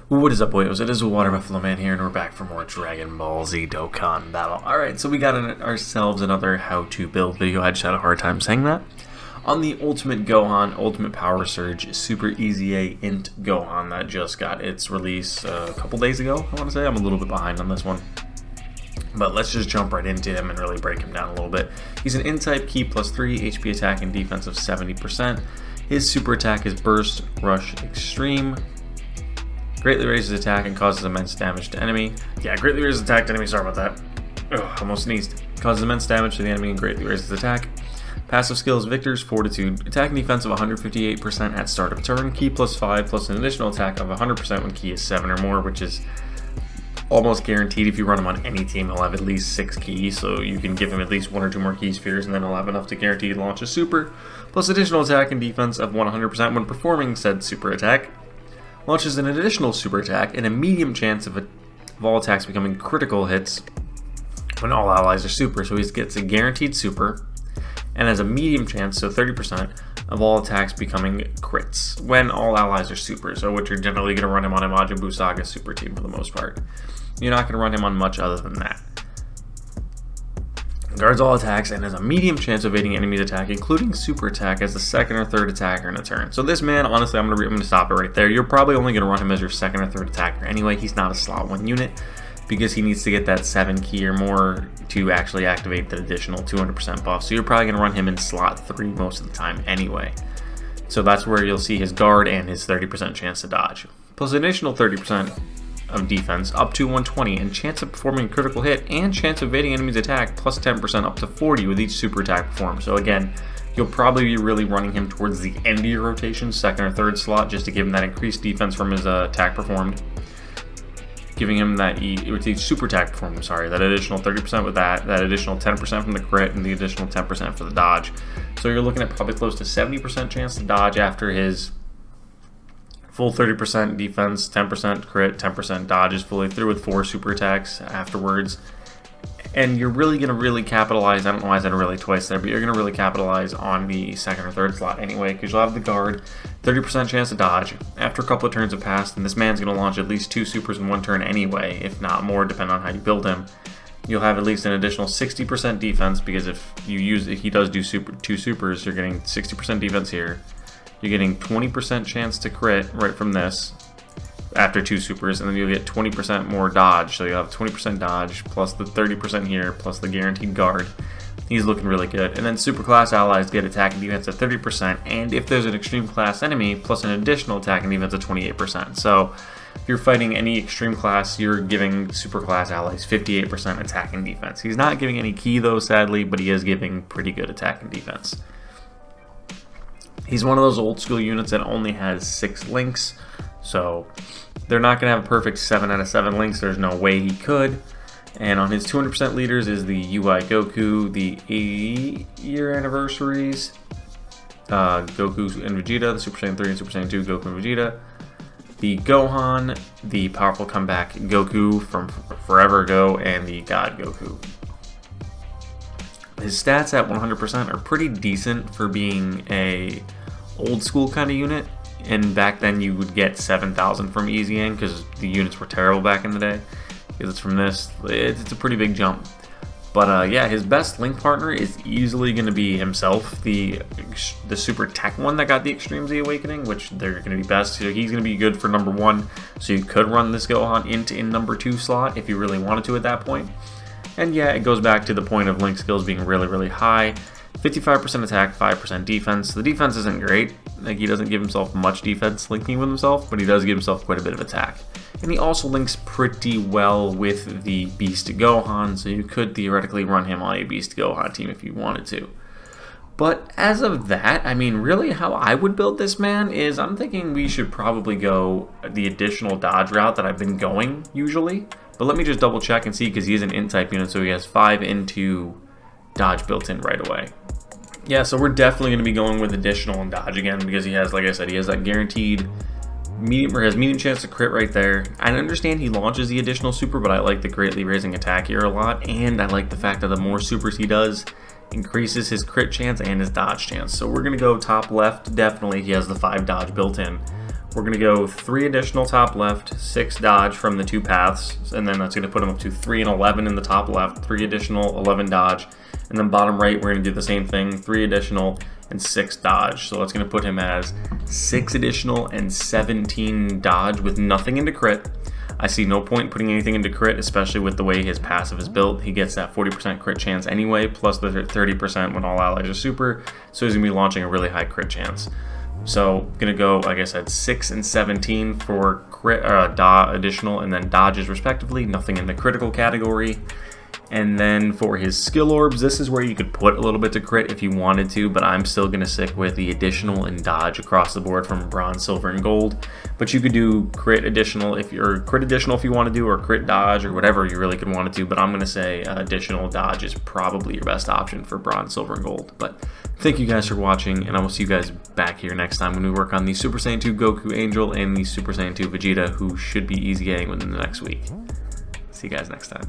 What is up, boyos? It is Water Buffalo Man here, and we're back for more Dragon Ball Z Dokkan battle. Alright, so we got ourselves another how-to build video. I just had a hard time saying that. On the Ultimate Gohan, Ultimate Power Surge, Super Easy A INT Gohan that just got its release a couple days ago, I want to say. I'm a little bit behind on this one. But let's just jump right into him and really break him down a little bit. He's an INT-type, Ki +3, HP attack and defense of 70%. His super attack is Burst, Rush, Extreme. Greatly raises attack and causes immense damage to enemy. Yeah, greatly raises attack to enemy, sorry about that. Ugh, almost sneezed. Causes immense damage to the enemy and greatly raises attack. Passive skills, Victor's Fortitude. Attack and defense of 158% at start of turn. Ki +5 plus an additional attack of 100% when Ki is 7 or more, which is almost guaranteed. If you run him on any team, he'll have at least 6 Ki, so you can give him at least 1 or 2 more Ki spheres, and then he'll have enough to guarantee to launch a super. Plus additional attack and defense of 100% when performing said super attack. Launches an additional super attack and a medium chance of all attacks becoming critical hits when all allies are super. So he gets a guaranteed super and has a medium chance, so 30%, of all attacks becoming crits when all allies are super. So what you're generally going to run him on a Majin Buu Saga super team for the most part. You're not going to run him on much other than that. Guards all attacks and has a medium chance of evading enemy's attack, including super attack, as the second or third attacker in a turn. So this man, honestly, I'm gonna stop it right there. You're probably only gonna run him as your second or third attacker anyway. He's not a slot 1 unit because he needs to get that 7 Ki or more to actually activate the additional 200% buff. So you're probably gonna run him in slot 3 most of the time anyway. So that's where you'll see his guard and his 30% chance to dodge, plus additional 30% of defense up to 120 and chance of performing a critical hit and chance of evading enemy's attack plus 10% up to 40 with each super attack performed. So again, you'll probably be really running him towards the end of your rotation, second or third slot, just to give him that increased defense from his attack performed. Giving him that with each super attack performed, that additional 30% with that additional 10% from the crit, and the additional 10% for the dodge. So you're looking at probably close to 70% chance to dodge after his full 30% defense, 10% crit, 10% dodges fully through with 4 super attacks afterwards. And you're really going to capitalize, I don't know why I said really twice there, but you're going to really capitalize on the second or third slot anyway, because you'll have the guard, 30% chance to dodge. After a couple of turns have passed, and this man's going to launch at least 2 supers in 1 turn anyway, if not more, depending on how you build him. You'll have at least an additional 60% defense, because if he does do 2 supers, you're getting 60% defense here. You're getting 20% chance to crit right from this after 2 supers, and then you'll get 20% more dodge. So you'll have 20% dodge plus the 30% here plus the guaranteed guard. He's looking really good. And then super class allies get attack and defense at 30%, and if there's an extreme class enemy, plus an additional attack and defense at 28%. So if you're fighting any extreme class, you're giving super class allies 58% attack and defense. He's not giving any Ki though, sadly, but he is giving pretty good attack and defense. He's one of those old school units that only has 6 links, so they're not going to have a perfect 7 out of 7 links. There's no way he could. And on his 200% leaders is the UI Goku, the 80-year anniversaries, Goku and Vegeta, the Super Saiyan 3 and Super Saiyan 2 Goku and Vegeta, the Gohan, the powerful comeback Goku from forever ago, and the God Goku. His stats at 100% are pretty decent for being a old school kind of unit, and back then you would get 7,000 from Easy In because the units were terrible back in the day. Because it's from this, it's a pretty big jump. But yeah, his best link partner is easily going to be himself, the super tech one that got the Extreme Z Awakening, which they're going to be best. So he's going to be good for number 1, so you could run this Gohan in number 2 slot if you really wanted to at that point. And yeah, it goes back to the point of link skills being really, really high. 55% attack, 5% defense. The defense isn't great. Like, he doesn't give himself much defense linking with himself, but he does give himself quite a bit of attack. And he also links pretty well with the Beast Gohan, so you could theoretically run him on a Beast Gohan team if you wanted to. But as of that, I mean, really how I would build this man is I'm thinking we should probably go the additional dodge route that I've been going usually. But let me just double check and see, because he is an INT type unit, so he has 5 into dodge built in right away. Yeah, so we're definitely going to be going with additional and dodge again, because he has, like I said, he has that guaranteed medium chance to crit right there. I understand he launches the additional super, but I like the greatly raising attack here a lot, and I like the fact that the more supers he does, increases his crit chance and his dodge chance. So we're going to go top left, definitely. He has the 5 dodge built in. We're going to go 3 additional top left, 6 dodge from the 2 paths, and then that's going to put him up to 3 and 11 in the top left, 3 additional, 11 dodge, and then bottom right we're going to do the same thing, 3 additional and 6 dodge. So that's going to put him as 6 additional and 17 dodge with nothing into crit. I see no point putting anything into crit, especially with the way his passive is built. He gets that 40% crit chance anyway, plus the 30% when all allies are super, so he's going to be launching a really high crit chance. So going to go, like I said, 6 and 17 for crit, additional, and then dodges respectively, nothing in the critical category. And then for his skill orbs, this is where you could put a little bit to crit if you wanted to, but I'm still going to stick with the additional and dodge across the board from bronze, silver, and gold. But you could do crit additional if you want to do, or crit dodge, or whatever you really could want to do. But I'm going to say additional dodge is probably your best option for bronze, silver, and gold. But thank you guys for watching, and I will see you guys back here next time when we work on the Super Saiyan 2 Goku Angel and the Super Saiyan 2 Vegeta, who should be easy getting within the next week. See you guys next time.